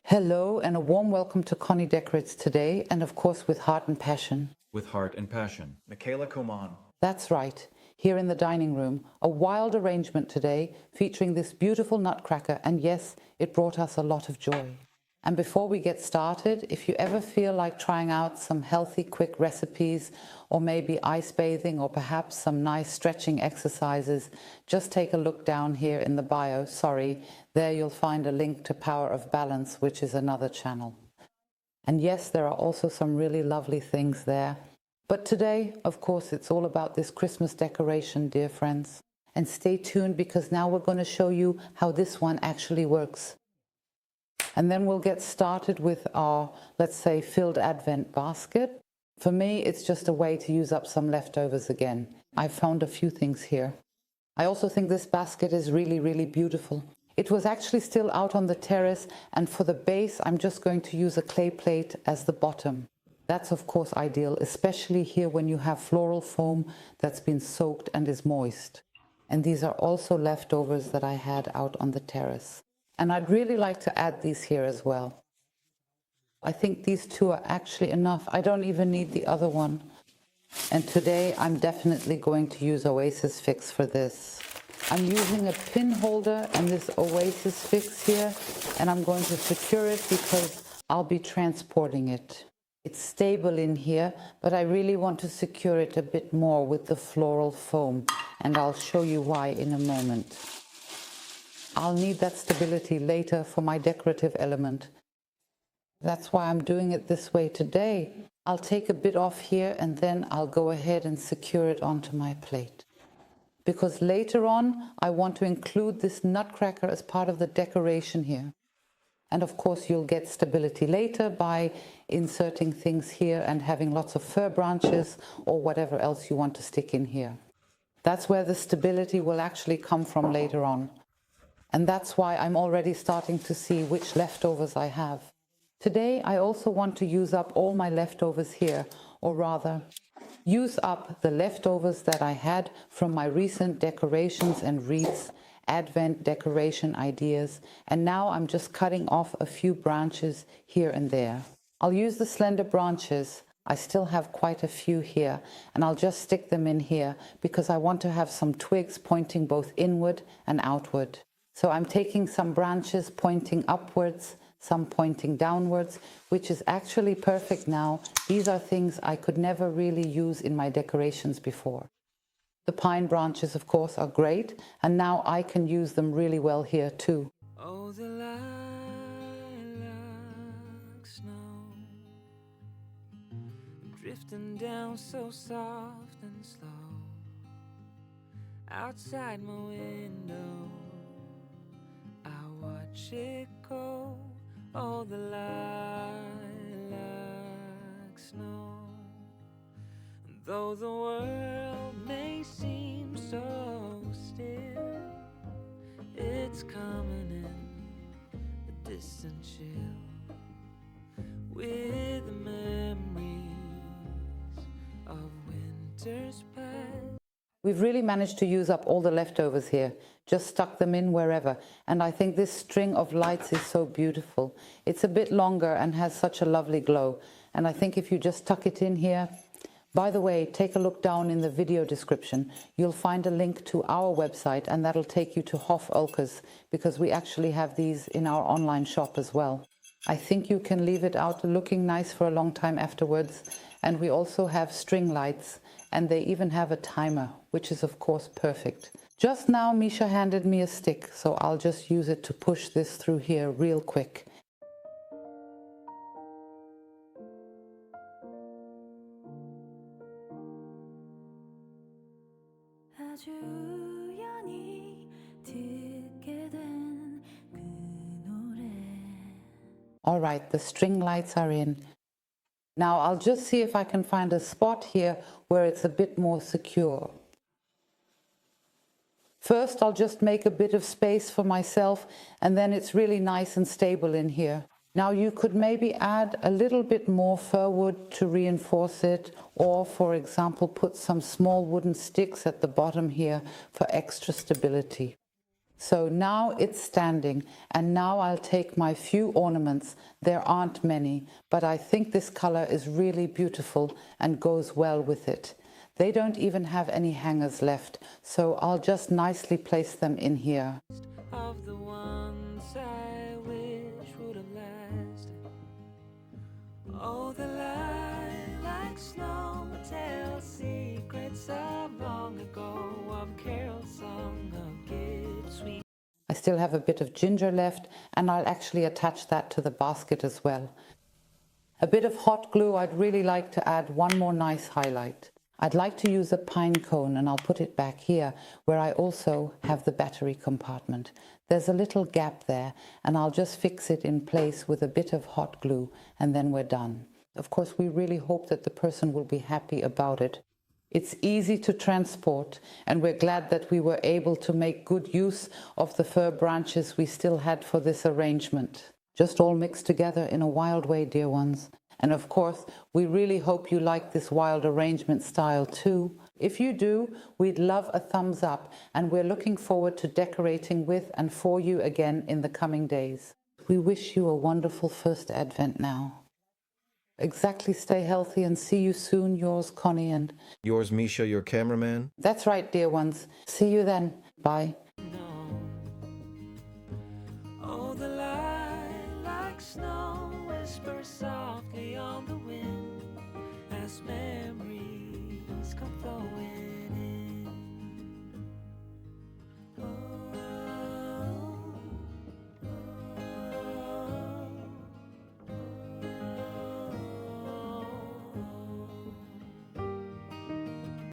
Hello and a warm welcome to Conny Decorates today, and of course with heart and passion. With heart and passion. Michaela, come on. That's right, here in the dining room, a wild arrangement today featuring this beautiful nutcracker, and yes, it brought us a lot of joy. And before we get started, if you ever feel like trying out some healthy, quick recipes, or maybe ice bathing, or perhaps some nice stretching exercises, just take a look down here in the bio. There you'll find a link to Power of Balance, which is another channel. And yes, there are also some really lovely things there. But today, of course, it's all about this Christmas decoration, dear friends. And stay tuned, because now we're going to show you how this one actually works. And then we'll get started with our, let's say, filled Advent basket. For me, it's just a way to use up some leftovers again. I found a few things here. I also think this basket is really, really beautiful. It was actually still out on the terrace, and for the base, I'm just going to use a clay plate as the bottom. That's of course ideal, especially here when you have floral foam that's been soaked and is moist. And these are also leftovers that I had out on the terrace. And I'd really like to add these here as well. I think these two are actually enough. I don't even need the other one. And today I'm definitely going to use Oasis Fix for this. I'm using a pin holder and this Oasis Fix here, and I'm going to secure it because I'll be transporting it. It's stable in here, but I really want to secure it a bit more with the floral foam, and I'll show you why in a moment. I'll need that stability later for my decorative element. That's why I'm doing it this way today. I'll take a bit off here and then I'll go ahead and secure it onto my plate. Because later on, I want to include this nutcracker as part of the decoration here. And of course, you'll get stability later by inserting things here and having lots of fir branches or whatever else you want to stick in here. That's where the stability will actually come from later on. And that's why I'm already starting to see which leftovers I have. Today, I also want to use up all my leftovers here, or rather, use up the leftovers that I had from my recent decorations and wreaths, Advent decoration ideas, and now I'm just cutting off a few branches here and there. I'll use the slender branches. I still have quite a few here, and I'll just stick them in here because I want to have some twigs pointing both inward and outward. So I'm taking some branches pointing upwards, some pointing downwards, which is actually perfect now. These are things I could never really use in my decorations before. The pine branches, of course, are great, and now I can use them really well here too. Oh, the lilac snow, drifting down so soft and slow, outside my window, I watch it go. Oh, the lilac snow. And though the world may seem so still, it's coming in a distant chill with the memories of winter's past. We've really managed to use up all the leftovers here, just stuck them in wherever. And I think this string of lights is so beautiful. It's a bit longer and has such a lovely glow. And I think if you just tuck it in here, by the way, take a look down in the video description. You'll find a link to our website, and that'll take you to Hof Ulkes, because we actually have these in our online shop as well. I think you can leave it out looking nice for a long time afterwards. And we also have string lights, and they even have a timer, which is of course perfect. Just now Micha handed me a stick, so I'll just use it to push this through here real quick. All right, the string lights are in. Now I'll just see if I can find a spot here where it's a bit more secure. First, I'll just make a bit of space for myself, and then it's really nice and stable in here. Now you could maybe add a little bit more fir wood to reinforce it, or for example put some small wooden sticks at the bottom here for extra stability. So now it's standing, and now I'll take my few ornaments. There aren't many, but I think this color is really beautiful and goes well with it. They don't even have any hangers left, so I'll just nicely place them in here. Of the ones I wish would have lasted. Oh, the light like snow tells secrets of long ago, of carols sung, of gifts sweet. I still have a bit of ginger left, and I'll actually attach that to the basket as well. A bit of hot glue. I'd really like to add one more nice highlight. I'd like to use a pine cone, and I'll put it back here where I also have the battery compartment. There's a little gap there, and I'll just fix it in place with a bit of hot glue, and then we're done. Of course, we really hope that the person will be happy about it. It's easy to transport, and we're glad that we were able to make good use of the fir branches we still had for this arrangement. Just all mixed together in a wild way, dear ones. And of course, we really hope you like this wild arrangement style too. If you do, we'd love a thumbs up, and we're looking forward to decorating with and for you again in the coming days. We wish you a wonderful first Advent now. Exactly, stay healthy and see you soon. Yours, Conny, and yours, Micha, your cameraman. that's right, dear ones. See you then. Bye. Oh, the light like snow whispers softly on the wind as memories come flowing.